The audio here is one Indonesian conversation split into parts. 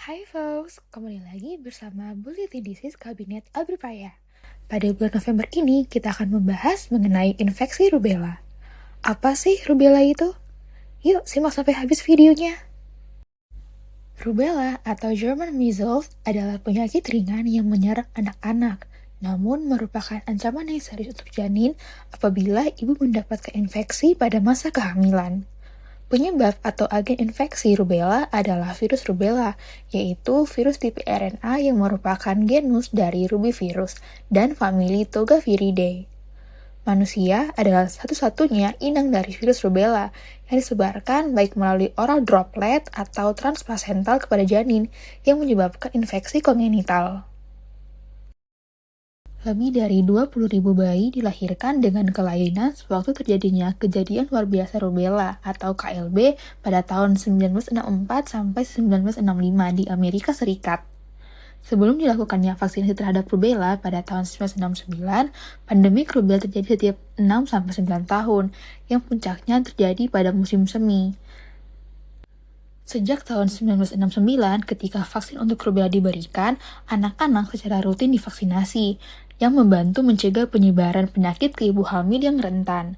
Hai folks, kembali lagi bersama Bulletin Disease Kabinet Abripaya. Pada bulan November ini, kita akan membahas mengenai infeksi rubella. Apa sih rubella itu? Yuk, simak sampai habis videonya. Rubella atau German measles adalah penyakit ringan yang menyerang anak-anak, namun merupakan ancaman yang serius untuk janin apabila ibu mendapatkan infeksi pada masa kehamilan. Penyebab atau agen infeksi rubella adalah virus rubella, yaitu virus tipe RNA yang merupakan genus dari rubivirus dan famili Togaviridae. Manusia adalah satu-satunya inang dari virus rubella yang disebarkan baik melalui oral droplet atau transplasental kepada janin yang menyebabkan infeksi kongenital. Lebih dari 20.000 bayi dilahirkan dengan kelainan sewaktu terjadinya kejadian luar biasa rubella atau KLB pada tahun 1964 sampai 1965 di Amerika Serikat. Sebelum dilakukannya vaksinasi terhadap rubella pada tahun 1969, pandemi rubella terjadi setiap 6 sampai 9 tahun, yang puncaknya terjadi pada musim semi. Sejak tahun 1969, ketika vaksin untuk rubella diberikan, anak-anak secara rutin divaksinasi, yang membantu mencegah penyebaran penyakit ke ibu hamil yang rentan.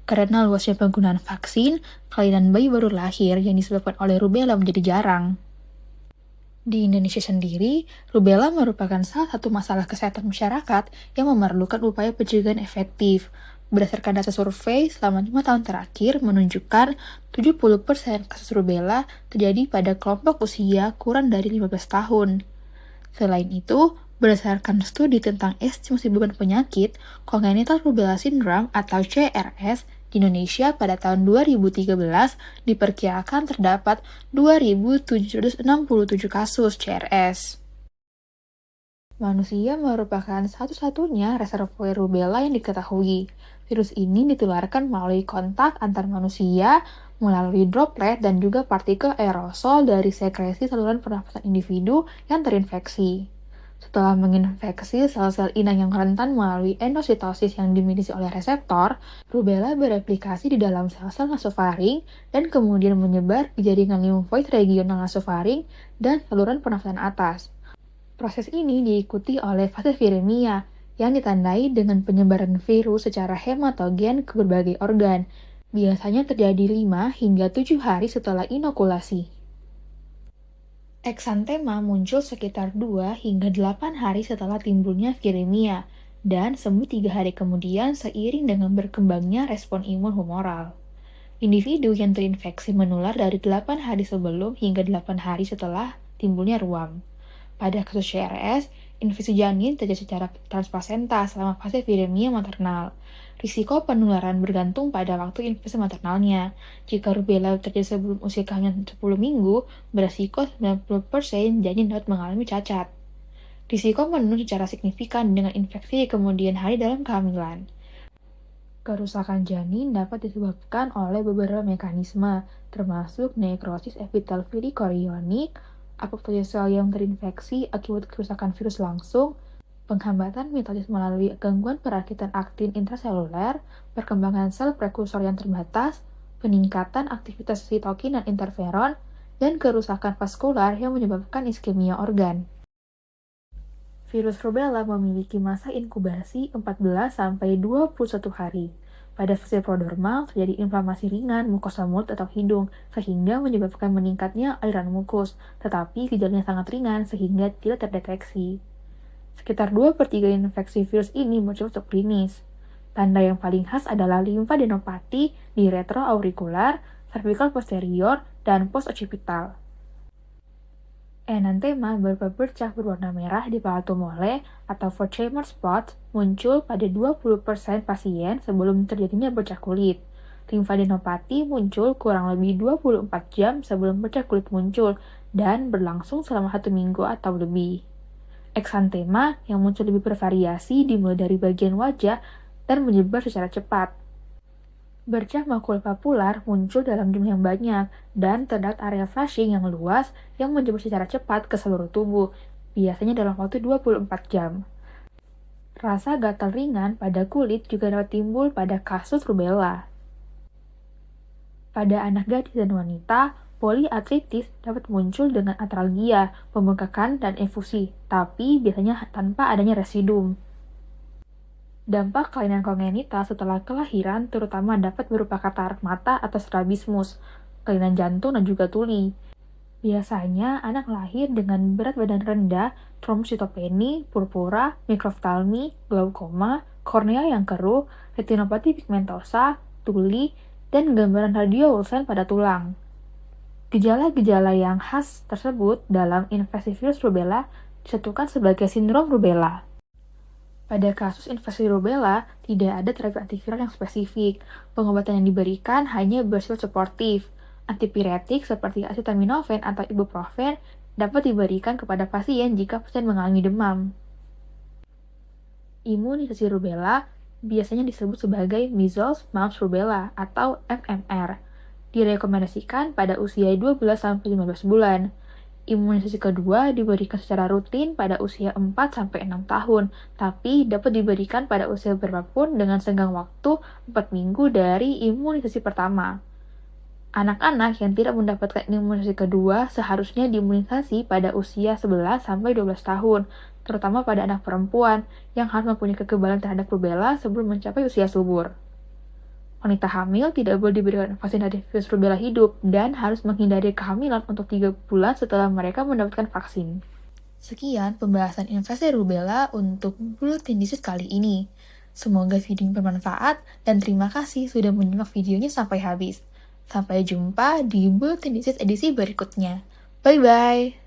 Karena luasnya penggunaan vaksin, kelainan bayi baru lahir yang disebabkan oleh rubella menjadi jarang. Di Indonesia sendiri, rubella merupakan salah satu masalah kesehatan masyarakat yang memerlukan upaya pencegahan efektif. Berdasarkan data survei selama 5 tahun terakhir menunjukkan 70% kasus rubella terjadi pada kelompok usia kurang dari 15 tahun. Selain itu, berdasarkan studi tentang estimasi beban penyakit, congenital rubella syndrome atau CRS di Indonesia pada tahun 2013 diperkirakan terdapat 2.767 kasus CRS. Manusia merupakan satu-satunya reservoir rubella yang diketahui. Virus ini ditularkan melalui kontak antar manusia, melalui droplet dan juga partikel aerosol dari sekresi saluran pernafasan individu yang terinfeksi. Setelah menginfeksi sel-sel inang yang rentan melalui endositosis yang dimiliki oleh reseptor, rubella bereplikasi di dalam sel-sel nasofaring dan kemudian menyebar di jaringan limfoid regional nasofaring dan saluran pernafasan atas. Proses ini diikuti oleh fase viremia, yang ditandai dengan penyebaran virus secara hematogen ke berbagai organ. Biasanya terjadi 5 hingga 7 hari setelah inokulasi. Eksantema muncul sekitar 2 hingga 8 hari setelah timbulnya viremia, dan sembuh 3 hari kemudian seiring dengan berkembangnya respon imun humoral. Individu yang terinfeksi menular dari 8 hari sebelum hingga 8 hari setelah timbulnya ruam. Pada kasus CRS, infeksi janin terjadi secara transplasenta selama fase viremia maternal. Risiko penularan bergantung pada waktu infeksi maternalnya. Jika rubella terjadi sebelum usia kehamilan 10 minggu, beresiko 90% janin dapat mengalami cacat. Risiko menurun secara signifikan dengan infeksi di kemudian hari dalam kehamilan. Kerusakan janin dapat disebabkan oleh beberapa mekanisme, termasuk nekrosis epitel chorionik, apoptosis sel yang terinfeksi akibat kerusakan virus langsung, penghambatan mitosis melalui gangguan perakitan aktin intraseluler, perkembangan sel prekursor yang terbatas, peningkatan aktivitas sitokin dan interferon, dan kerusakan vaskular yang menyebabkan iskemia organ. Virus rubella memiliki masa inkubasi 14-21 hari. Pada fase prodromal, terjadi inflamasi ringan mukosa mulut atau hidung, sehingga menyebabkan meningkatnya aliran mukus, tetapi gejalanya sangat ringan sehingga tidak terdeteksi. Sekitar 2/3 infeksi virus ini muncul subklinis. Tanda yang paling khas adalah limfadenopati di retroaurikular, cervical posterior, dan post-occipital. Enantema bercak berwarna merah di palato mole atau Forchheimer spot muncul pada 20% pasien sebelum terjadinya bercak kulit. Limfadenopati muncul kurang lebih 24 jam sebelum bercak kulit muncul dan berlangsung selama 1 minggu atau lebih. Eksantema yang muncul lebih bervariasi dimulai dari bagian wajah dan menyebar secara cepat. Bercak makulopapular muncul dalam jumlah yang banyak dan terdapat area flushing yang luas yang menyebar secara cepat ke seluruh tubuh, biasanya dalam waktu 24 jam. Rasa gatal ringan pada kulit juga dapat timbul pada kasus rubella. Pada anak gadis dan wanita, poliartritis dapat muncul dengan atralgia, pembengkakan, dan infusi, tapi biasanya tanpa adanya residuum. Dampak kelainan kongenital setelah kelahiran terutama dapat berupa katarak mata atau strabismus, kelainan jantung, dan juga tuli. Biasanya, anak lahir dengan berat badan rendah, trombositopeni, purpura, mikroftalmi, glaukoma, kornea yang keruh, retinopati pigmentosa, tuli, dan gambaran radiolucent pada tulang. Gejala-gejala yang khas tersebut dalam infeksi virus rubella disatukan sebagai sindrom rubella. Pada kasus infeksi rubella, tidak ada terapi antiviral yang spesifik. Pengobatan yang diberikan hanya bersifat suportif. Antipiretik seperti acetaminophen atau ibuprofen dapat diberikan kepada pasien jika pasien mengalami demam. Imunisasi rubella biasanya disebut sebagai measles, mumps, rubella atau MMR. Direkomendasikan pada usia 12-15 bulan. Imunisasi kedua diberikan secara rutin pada usia 4-6 tahun, tapi dapat diberikan pada usia berapapun dengan senggang waktu 4 minggu dari imunisasi pertama. Anak-anak yang tidak mendapatkan imunisasi kedua seharusnya diimunisasi pada usia 11-12 tahun, terutama pada anak perempuan yang harus mempunyai kekebalan terhadap rubella sebelum mencapai usia subur. Wanita hamil tidak boleh diberikan vaksin dari virus rubella hidup dan harus menghindari kehamilan untuk 3 bulan setelah mereka mendapatkan vaksin. Sekian pembahasan infeksi rubella untuk Bulletin Disease kali ini. Semoga video ini bermanfaat dan terima kasih sudah menyimak videonya sampai habis. Sampai jumpa di Bulletin Disease edisi berikutnya. Bye-bye!